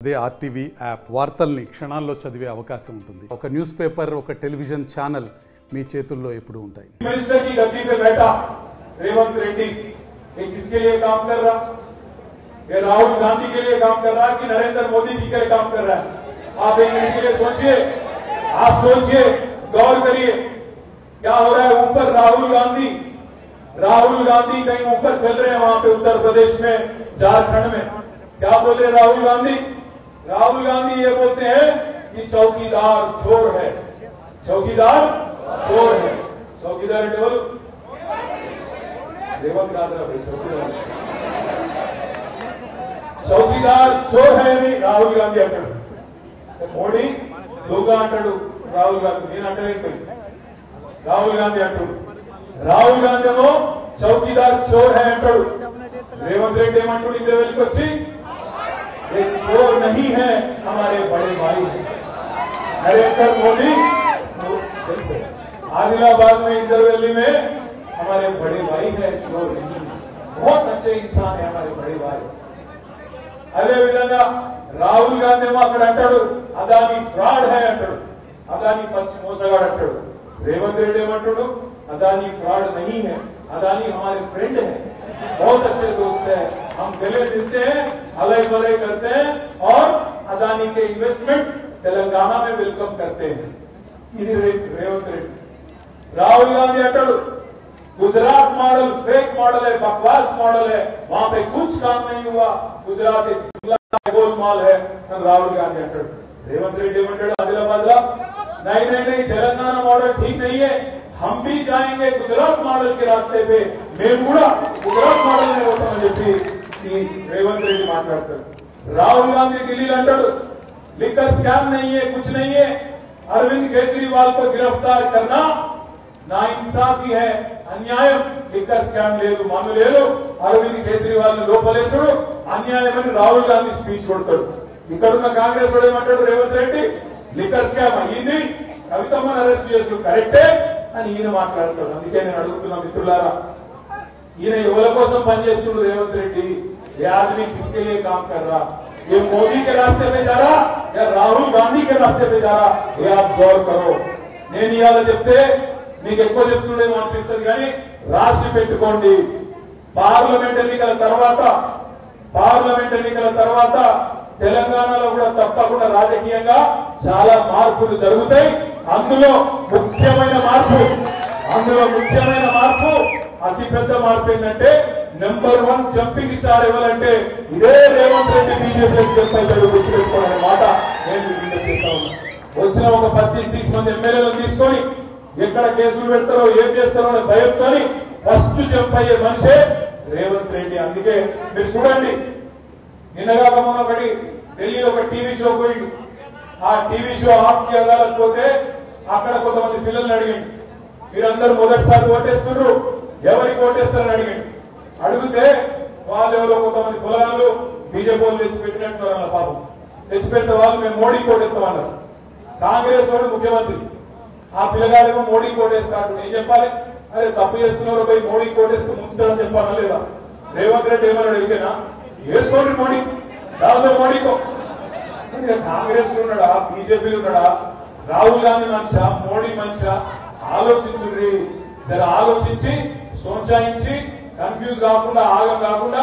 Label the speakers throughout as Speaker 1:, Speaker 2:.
Speaker 1: అదే RTV app వార్తల్ని క్షణాల్లో చదివే అవకాశం ఉంటుంది. ఒక న్యూస్ పేపర్, ఒక టెలివిజన్ ఛానల్ మీ చేతుల్లో ఎప్పుడూ ఉంటాయి.
Speaker 2: मिनिस्टर की गद्दी पे बैठा रेवंत रेड्डी ये किसके लिए काम कर रहा? ये राहुल गांधी के लिए काम कर रहा कि नरेंद्र मोदी जी के लिए काम कर रहा है? आप एक मिनट के लिए सोचिए, आप सोचिए, गौर करिए क्या हो रहा है ऊपर। राहुल गांधी कहीं ऊपर चल रहे हैं वहां पे उत्तर प्रदेश में, झारखंड में। क्या बोल रहे राहुल गांधी ये बोलते हैं कि चौकीदार चोर है, चौकीदार चोर है। चौकीदार टेबल रेवंत गांधी चौकीदार चोर है नहीं राहुल गांधी अंटाడు. మోడీ దొంగ అంటాడు రాహుల్ గాంధీ. నేను అంటలేకపోయి రాహుల్ గాంధీ అంటాడు. రాహుల్ గాంధీ ఏమో చౌకీదార్ చోర్ హై అంటాడు. రేవంత్ రెడ్డి ఏమంటాడు ఇంద్రవెల్లికి వచ్చి ये चोर नहीं है, हमारे बड़े भाई है। नरेंद्र मोदी आदिलाबाद में इंद्रवैली में हमारे बड़े भाई है, चोर नहीं है, बहुत अच्छे इंसान है हमारे बड़े भाई। अदे विधंगा రాహుల్ గాంధీ ఏమో అక్కడ అంటాడు అదాని ఫ్రాడ్ హై అంటాడు, అదాని పచ్చి మోసగాడు అంటాడు. రేవంత్ రెడ్డి ఏమంటాడు अदानी फ्रॉड नहीं है, अदानी हमारे फ्रेंड है, बहुत अच्छे दोस्त है, हम गले मिलते हैं, अलग बलय करते हैं और अदानी के इन्वेस्टमेंट तेलंगाना में वेलकम करते हैं। ఇది రేవంత్ రెడ్డి. राहुल गांधी अंटाడు गुजरात मॉडल फेक मॉडल है, बकवास मॉडल है, वहां पे कुछ काम नहीं हुआ, गुजरात एक गोलमाल है, राहुल गांधी अंटाడు. रेवंत रेड्डी ఏమంటాడు आदिलाबाद ला नहीं तेलंगाना मॉडल ठीक नहीं है, हम भी जाएंगे गुजरात मॉडल के रास्ते पे, మేము కూడా గుజరాత్ మోడల్ నే పోతామని చెప్పి రేవంత్ రెడ్డి మాట్లాడతాడు. రాహుల్ గాంधी ఢిల్లీలో అంటాడు लिकर स्कैम नहीं है, कुछ नहीं है, अरविंद केजरीवाल को गिरफ्तार करना नाइंसाफी है, అన్యాయం, लिकर स्कैम లేదు, మన్ను లేదు, అరవింద్ కేజ్రీవాల్ లోపలేసుడు అన్యాయమని రాహుల్ గాంధీ స్పీచ్ కొడతాడు. ఇక్కడున్న కాంగ్రెస్ వాడు ఏమంటాడు రేవంత్ రెడ్డి లిక్కర్ స్కామ్ అయ్యింది, కవితమ్మను అరెస్ట్ చేసుడు కరెక్టే అని ఈయన మాట్లాడతాడు. అందుకే నేను అడుగుతున్నా మిత్రులారా, ఈయన ఎవరి కోసం పనిచేస్తున్నాడు రేవంత్ రెడ్డి? ये आदमी किसके लिए काम कर रहा? ये मोदी के रास्ते पे जा रहा या राहुल गांधी के रास्ते पे जा रहा? ये आप गौर करो. నేను ఇవాళ చెప్తే మీకు ఎక్కువ చెప్తుండేమో అనిపిస్తుంది కానీ రాసి పెట్టుకోండి. పార్లమెంట్ ఎన్నికల తర్వాత తెలంగాణలో కూడా తప్పకుండా రాజకీయంగా చాలా మార్పులు జరుగుతాయి. అందులో ముఖ్యమైన మార్పు అతిపెద్ద మార్పు ఏంటంటే నెంబర్ 1 జంపింగ్ స్టార్ ఎవరంటే ఇదే రేవంత్ రెడ్డి బీజేపీకి చెప్తాడు. గుర్తుపెట్టుకోవాలనే మాట నేను విజ్ఞప్తి చేస్తా ఉన్నా. వచ్చిన ఒక 30-30 మంది ఎమ్మెల్యేలను తీసుకొని ఎక్కడ కేసులు పెడతారో ఏం చేస్తారో అనే భయంతో ఫస్ట్ జంప్ అయ్యే మనిషే రేవంత్ రెడ్డి. అందుకే మీరు చూడండి, నిన్నగాక మొన్న ఒకటి ఢిల్లీలో ఒక టీవీ షో పోయిండు. ఆ టీవీ షో ఆప్కి అదాలత్ పోతే అక్కడ కొంతమంది పిల్లల్ని అడిగిండు, మీరందరూ మొదటిసారి ఓటేస్తున్నారు, ఎవరికి ఓటేస్తారని అడిగితే వాళ్ళు ఎవరో కొంతమంది పొలాలు బీజేపీ వాళ్ళు తెచ్చిపెట్టినట్టున్నారు అన్న. పాపం తెచ్చిపెట్టిన వాళ్ళు మేము మోడీకి ఓటేస్తామన్నారు. కాంగ్రెస్ వాడు ముఖ్యమంత్రి, ఆ పిల్లగాడేమో మోడీకి ఓటేస్తాడు. ఏం చెప్పాలి? అరే తప్పు చేస్తున్నారు పోయి మోడీకి ఓటేస్తే ముంచుతాడని చెప్పాలా లేదా? రేవంత్ రెడ్డి ఏమన్నాడు? ఎరికేనా వేసుకోండి మోడీ, దాదాపు మోడీకో. కాంగ్రెస్ లో ఉన్నాడా, బీజేపీలో ఉన్నాడా, రాహుల్ గాంధీ మనిషా, మోడీ మనిషా? ఆలోచించుండ్రి, జర ఆలోచించి సోచాయించి కన్ఫ్యూజ్ కాకుండా ఆగం కాకుండా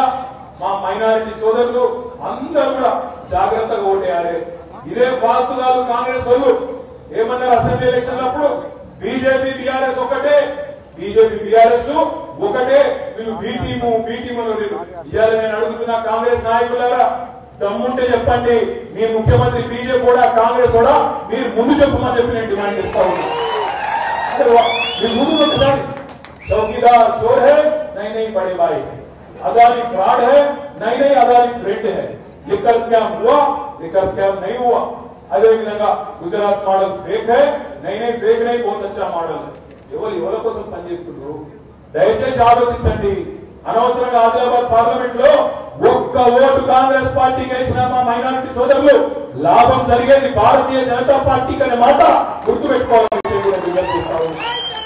Speaker 2: మా మైనారిటీ సోదరులు అందరూ కూడా జాగ్రత్తగా ఓటేయాలి. ఇదే ఫాల్తుగాలు కాంగ్రెస్ వాళ్ళు ఏమన్నారు అసెంబ్లీ ఎలక్షన్ అప్పుడు? బీజేపీ బీఆర్ఎస్ ఒకటే, వీళ్ళు బీ టీము ఇవాళ నేను అడుగుతున్నా కాంగ్రెస్ నాయకులారా, దమ్ముంటే చెప్పండి, మీ ముఖ్యమంత్రి బీజేపీ కూడా కాంగ్రెస్ కూడా మీరు ముందు చెప్పమని చెప్పి నేను డిమాండ్ చేస్తా ఉన్నా. మీరు ముందు చెప్పండి. चौकीदार चोर है, नहीं बड़े भाई है, अदानी फ्रॉड है, नहीं अदानी फ्रेंड है, लिकर स्कैम हुआ, लिकर स्कैम नहीं हुआ. अदे विधंगा गुजरात मॉडल फेक है, नहीं फेक नहीं, बहुत अच्छा मॉडल है. ఎవరి కోసం పనిచేస్తున్నారు? దయచేసి ఆలోచించండి. అనవసరంగా ఆదిలాబాద్ పార్లమెంట్ లో ఒక్క ఓటు కాంగ్రెస్ పార్టీకి వేసిన మా మైనారిటీ సోదరులు లాభం జరిగేది భారతీయ జనతా పార్టీకి అనే మాట గుర్తుపెట్టుకోవాలని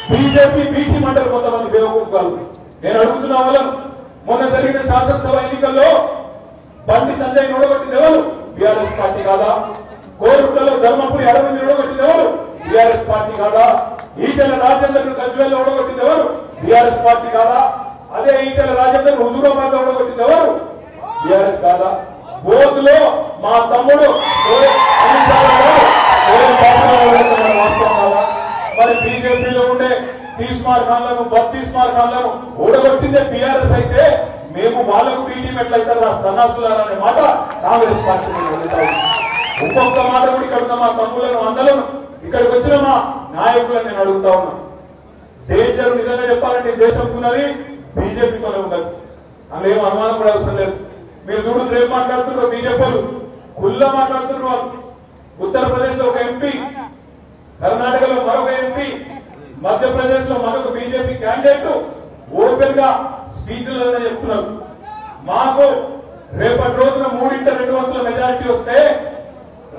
Speaker 2: బీజేపీ బీటీ మండలి కొంతమంది బేవకూఫాలు. నేను అడుగుతున్నా వాళ్ళను, మొన్న జరిగిన శాసనసభ ఎన్నికల్లో బండి సంజయ్ నోడగొట్టింది ఎవరు? బీఆర్ఎస్ పార్టీ కాదా? కోరుట్లలో ధర్మపురి అరవింద్ ఓడగొట్టింది ఎవరు? టీఆర్ఎస్ పార్టీ కాదా? ఈటెల రాజేందర్ గజ్వేల్లో ఓడగొట్టింది ఎవరు? టీఆర్ఎస్ పార్టీ కాదా? అదే ఈటెల రాజేందర్ హుజూరాబాద్ ఓడగొట్టింది ఎవరు? టీఆర్ఎస్ కాదా? బోధులో మా తమ్ముడు మరి బీజేపీలో ఉండే తీస్మార్ ఖాన్లను 32 ఖాన్లను ఓడగొట్టిందే టీఆర్ఎస్ అయితే మేము వాళ్ళకు టీటీ ఎట్లయితారు ఆ సన్నాసులారనే మాట కాంగ్రెస్ పార్టీ ఒక్కొక్క మాట కూడా ఇక్కడ ఉన్న మా తమ్ములను అందలను ఇక్కడికి వచ్చిన మా నాయకులను నేను అడుగుతా ఉన్నా. డేంజర్ నిజంగా చెప్పాలంటే దేశం ఉన్నది బీజేపీతోనే ఉన్నది, అందులో ఏం అనుమానం కూడా అవసరం లేదు. మీరు చూడు రేపు మాట్లాడుతున్నారు బీజేపీలు కుల్లా మాట్లాడుతున్నారు వాళ్ళు. ఉత్తరప్రదేశ్ లో ఒక ఎంపీ, కర్ణాటకలో మరొక ఎంపీ, మధ్యప్రదేశ్ లో మరొక బీజేపీ క్యాండిడేట్ ఓపెన్ గా స్పీచ్లలో చెప్తున్నారు మాకు రేపటి రోజున 3/2 మెజారిటీ వస్తే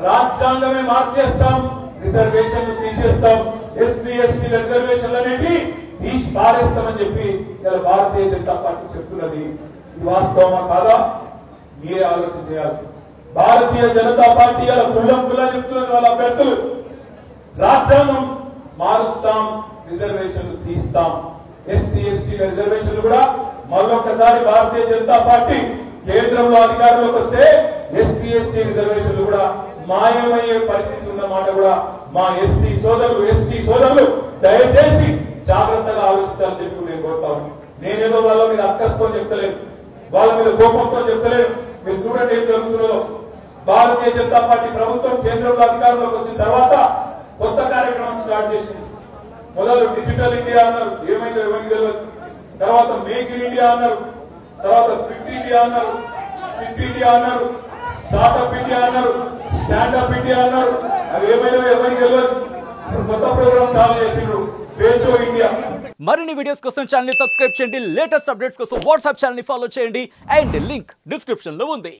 Speaker 2: రాజ్యాంగమే మార్చేస్తాం, రిజర్వేషన్లు తీసేస్తాం, ఎస్సీ ఎస్టీల రిజర్వేషన్లు అనేవి తీసి పారేస్తామని చెప్పి ఇలా భారతీయ జనతా పార్టీ చెప్తున్నది. ఇది వాస్తవమా కాదా మీరే ఆలోచన చేయాలి. భారతీయ జనతా పార్టీ అలా కుల్లా చెప్తున్నది వాళ్ళ అభ్యర్థులు రాజ్యాంగం మారుస్తాం, రిజర్వేషన్లు తీస్తాం, ఎస్సీ ఎస్టీల రిజర్వేషన్లు కూడా మరొకసారి భారతీయ జనతా పార్టీ కేంద్రంలో అధికారంలోకి వస్తే ఎస్సీ ఎస్టీ రిజర్వేషన్లు కూడా మాయమయ్యే పరిస్థితి ఉన్నమాట కూడా మా ఎస్సీ సోదరులు ఎస్టీ సోదరులు దయచేసి జాగ్రత్తగా ఆలోచించాలని చెప్పి నేను కోరుతాను. నేనేదో వాళ్ళ మీద అక్కస్తో చెప్తలేను, వాళ్ళ మీద కోపంతో చెప్తలేను. మీరు చూడండి ఏం జరుగుతుందో. భారతీయ జనతా పార్టీ ప్రభుత్వం కేంద్రంలో అధికారంలోకి వచ్చిన తర్వాత కొత్త కార్యక్రమం స్టార్ట్ చేసింది. మొదలు డిజిటల్ ఇండియా అన్నారు, ఏమైందో ఎవరికి తెలియదు. తర్వాత మేక్ ఇన్ ఇండియా అన్నారు, తర్వాత ఫిట్ ఇండియా అన్నారు, ఫిట్ ఇండియా అన్నారు, స్టార్ట్అప్ ఇండియా అన్నారు, స్టాండప్ ఇండియా అన్నారు. అవి ఏమైనా ఎవరికి తెలియదు. కొత్త ప్రోగ్రామ్ చాలు చేసిండ్రు, బేచో ఇండియా.
Speaker 3: మరిన్ని వీడియోస్ కోసం ఛానల్ ని సబ్స్క్రైబ్ చేయండి, లేటెస్ట్ అప్డేట్స్ కోసం వాట్సాప్ ఛానల్ ని ఫాలో చేయండి అండ్ లింక్ డిస్క్రిప్షన్ లో ఉంది.